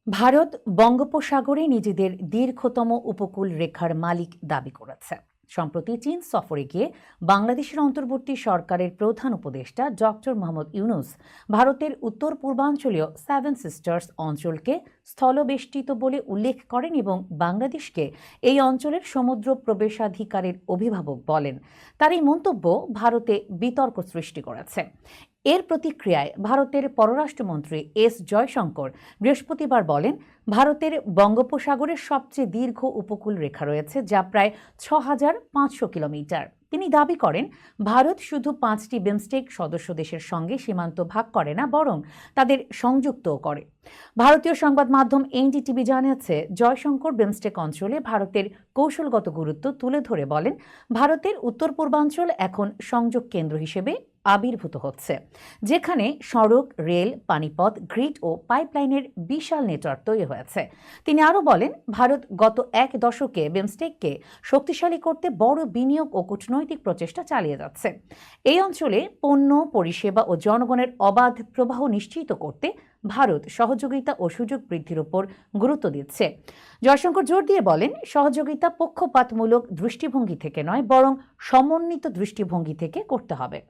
ভারত বঙ্গোপসাগরে নিজেদের দীর্ঘতম উপকূল রেখার মালিক দাবি করেছে। সম্প্রতি চীন সফরে গিয়ে বাংলাদেশের অন্তর্বর্তী সরকারের প্রধান উপদেষ্টা ডক্টর মোহাম্মদ ইউনূস ভারতের উত্তর পূর্বাঞ্চলীয় সেভেন সিস্টার্স অঞ্চলকে স্থলবেষ্টিত বলে উল্লেখ করেন এবং বাংলাদেশকে এই অঞ্চলের সমুদ্র প্রবেশাধিকারের অভিভাবক বলেন। তার এই মন্তব্য ভারতে বিতর্ক সৃষ্টি করেছে। এর প্রতিক্রিয়ায় ভারতের পররাষ্ট্রমন্ত্রী এস জয়শঙ্কর বৃহস্পতিবার বলেন, ভারতের বঙ্গোপসাগরের সবচেয়ে দীর্ঘ উপকূল রেখা রয়েছে, যা প্রায় ৬,৫০০ কিলোমিটার। তিনি দাবি করেন, ভারত শুধু ৫টি বিমস্টেক সদস্য দেশের সঙ্গে সীমান্ত ভাগ করে না, বরং তাদের সংযুক্তও করে। ভারতীয় সংবাদ মাধ্যম এনডিটিভি জানিয়েছে, জয়শঙ্কর বিমস্টেক অঞ্চলে ভারতের কৌশলগত গুরুত্ব তুলে ধরে বলেন, ভারতের উত্তর পূর্বাঞ্চল এখন সংযোগ কেন্দ্র হিসেবে আবির্ভূত হচ্ছে, যেখানে সড়ক, রেল, পানিপথ, গ্রিড ও পাইপলাইনের বিশাল নেটওয়ার্ক তৈরি হয়েছে। তিনি আরও বলেন, ভারত গত এক দশকে বিমস্টেককে শক্তিশালী করতে বড় বিনিয়োগ ও কূটনৈতিক প্রচেষ্টা চালিয়ে যাচ্ছে। এই অঞ্চলে পণ্য, পরিষেবা ও জনগণের অবাধ প্রবাহ নিশ্চিত করতে ভারত সহযোগিতা ও সুযোগ বৃদ্ধির উপর গুরুত্ব দিচ্ছে। জয়শঙ্কর জোর দিয়ে বলেন, সহযোগিতা পক্ষপাতমূলক দৃষ্টিভঙ্গি থেকে নয়, বরং সমন্বিত দৃষ্টিভঙ্গি থেকে করতে হবে।